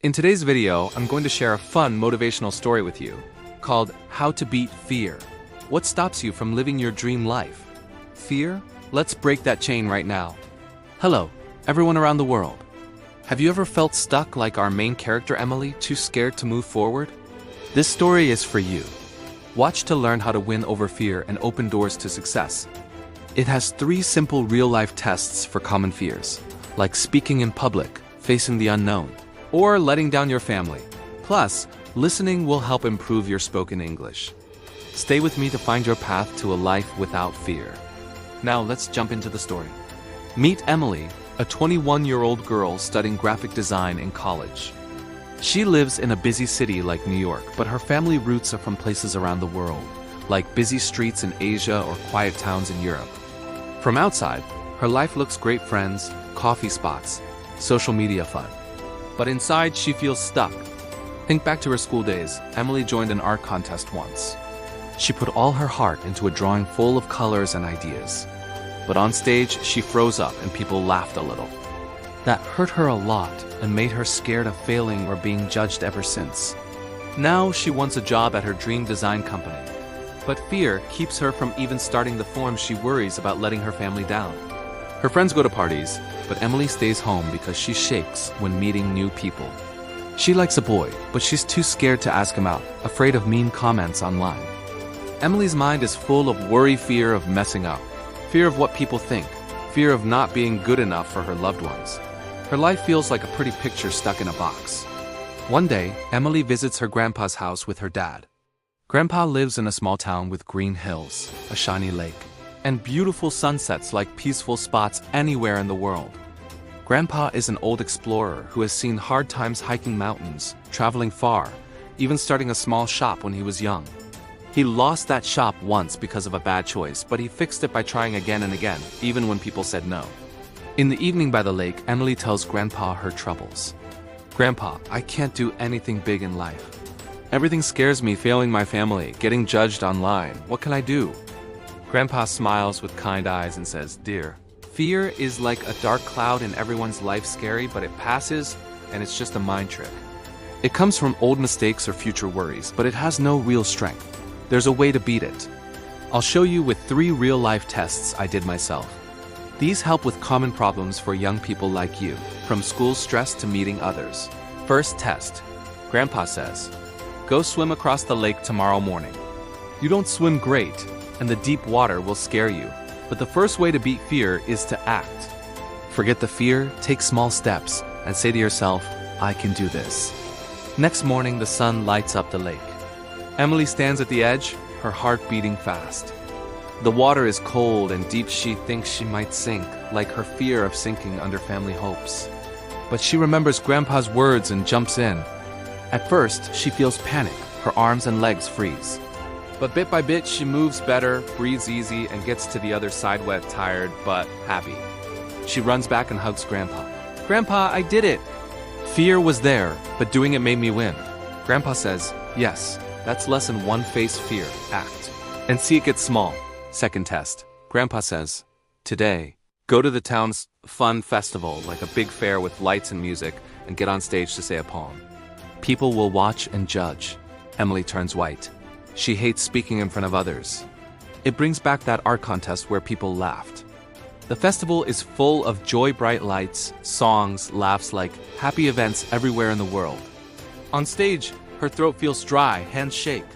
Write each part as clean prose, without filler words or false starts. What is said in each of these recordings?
In today's video, I'm going to share a fun motivational story with you called How to Beat Fear. What stops you from living your dream life? Fear? Let's break that chain right now. Hello, everyone around the world. Have you ever felt stuck like our main character Emily, too scared to move forward? This story is for you. Watch to learn how to win over fear and open doors to success. It has 3 simple real-life tests for common fears, like speaking in public, facing the unknown, or letting down your family. Plus, listening will help improve your spoken English. Stay with me to find your path to a life without fear. Now let's jump into the story. Meet Emily, a 21-year-old girl studying graphic design in college. She lives in a busy city like New York, but her family roots are from places around the world, like busy streets in Asia or quiet towns in Europe. From outside, her life looks great: friends, coffee spots, social media fun. But inside, she feels stuck. Think back to her school days. Emily joined an art contest once. She put all her heart into a drawing full of colors and ideas. But on stage, she froze up and people laughed a little. That hurt her a lot and made her scared of failing or being judged ever since. Now she wants a job at her dream design company. But fear keeps her from even starting the form. She worries about letting her family down. Her friends go to parties, but Emily stays home because she shakes when meeting new people. She likes a boy, but she's too scared to ask him out, afraid of mean comments online. Emily's mind is full of worry, fear of messing up, fear of what people think, fear of not being good enough for her loved ones. Her life feels like a pretty picture stuck in a box. One day, Emily visits her grandpa's house with her dad. Grandpa lives in a small town with green hills, a shiny lake, and beautiful sunsets like peaceful spots anywhere in the world. Grandpa is an old explorer who has seen hard times hiking mountains, traveling far, even starting a small shop when he was young. He lost that shop once because of a bad choice, but he fixed it by trying again and again, even when people said no. In the evening by the lake, Emily tells Grandpa her troubles. "Grandpa, I can't do anything big in life. Everything scares me: failing my family, getting judged online. What can I do?" Grandpa smiles with kind eyes and says, "Dear, fear is like a dark cloud in everyone's life, scary, but it passes, and it's just a mind trick. It comes from old mistakes or future worries, but it has no real strength. There's a way to beat it. I'll show you with 3 real-life tests I did myself. These help with common problems for young people like you, from school stress to meeting others." First test. Grandpa says, "Go swim across the lake tomorrow morning. You don't swim great, and the deep water will scare you, but the first way to beat fear is to act. Forget the fear, take small steps, and say to yourself, I can do this." Next morning, the sun lights up the lake. Emily stands at the edge, her heart beating fast. The water is cold and deep. She thinks she might sink, like her fear of sinking under family hopes. But she remembers Grandpa's words and jumps in. At first, she feels panic. Her arms and legs freeze. But bit by bit, she moves better, breathes easy, and gets to the other side wet, tired, but happy. She runs back and hugs Grandpa. "Grandpa, I did it!" Fear was there, but doing it made me win. Grandpa says, "Yes, that's lesson 1, face fear, act. And see it get small." Second test. Grandpa says, "Today, go to the town's fun festival, like a big fair with lights and music, and get on stage to say a poem. People will watch and judge." Emily turns white. She hates speaking in front of others. It brings back that art contest where people laughed. The festival is full of joy, bright lights, songs, laughs, like happy events everywhere in the world. On stage, her throat feels dry, hands shake.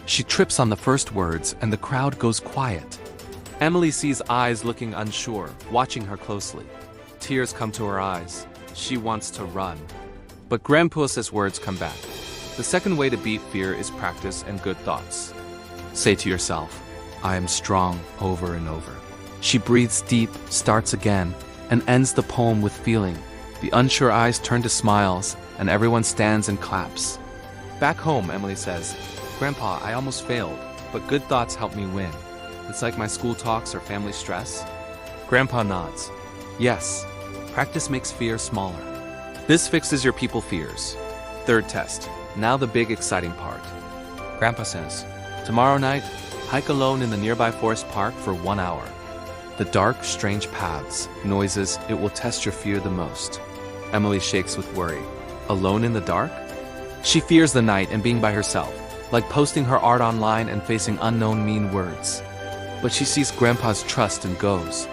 She trips on the first words and the crowd goes quiet. Emily sees eyes looking unsure, watching her closely. Tears come to her eyes. She wants to run. But Grandpa's words come back. The second way to beat fear is practice and good thoughts. Say to yourself, "I am strong," over and over. She breathes deep, starts again, and ends the poem with feeling. The unsure eyes turn to smiles, and everyone stands and claps. Back home, Emily says, "Grandpa, I almost failed, but good thoughts help me win. It's like my school talks or family stress." Grandpa nods. "Yes, practice makes fear smaller." This fixes your people fears. Third test. Now the big exciting part. Grandpa says, "Tomorrow night, hike alone in the nearby forest park for 1 hour. The dark, strange paths, noises, it will test your fear the most." Emily shakes with worry. alone in the dark? She fears the night and being by herself, like posting her art online and facing unknown mean words. But she sees Grandpa's trust and goes.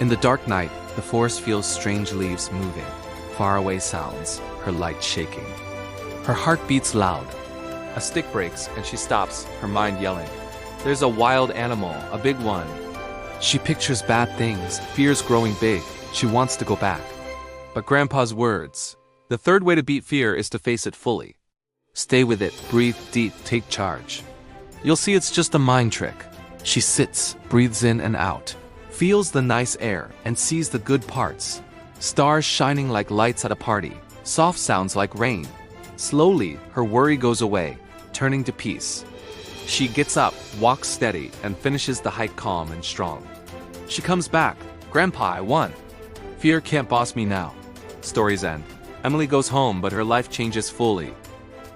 In the dark night, the forest feels strange leaves moving, faraway sounds, her light shaking. Her heart beats loud. A stick breaks and she stops, her mind yelling. There's a wild animal, a big one. She pictures bad things, fears growing big. She wants to go back. But Grandpa's words. The third way to beat fear is to face it fully. Stay with it, breathe deep, take charge. You'll see it's just a mind trick. She sits, breathes in and out, feels the nice air and sees the good parts. Stars shining like lights at a party, soft sounds like rain. Slowly, her worry goes away, turning to peace. She gets up, walks steady, and finishes the hike calm and strong. She comes back. Grandpa, I won. Fear can't boss me now. Stories end. Emily goes home, but her life changes fully.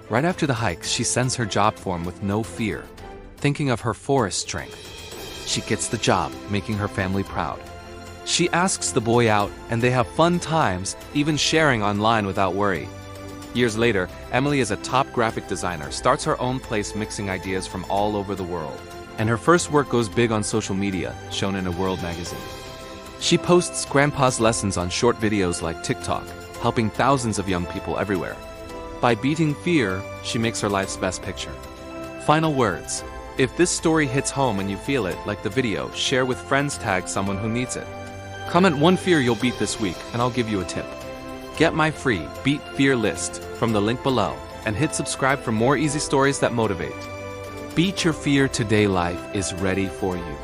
Right after the hike, she sends her job form with no fear, thinking of her forest strength. She gets the job, making her family proud. She asks the boy out, and they have fun times, even sharing online without worry. Years later, Emily is a top graphic designer, starts her own place mixing ideas from all over the world. And her first work goes big on social media, shown in a World magazine. She posts Grandpa's lessons on short videos like TikTok, helping thousands of young people everywhere. By beating fear, she makes her life's best picture. Final words. If this story hits home and you feel it, like the video, share with friends, tag someone who needs it. Comment one fear you'll beat this week, and I'll give you a tip. Get my free Beat Fear list from the link below, and hit subscribe for more easy stories that motivate. Beat your fear today, life is ready for you.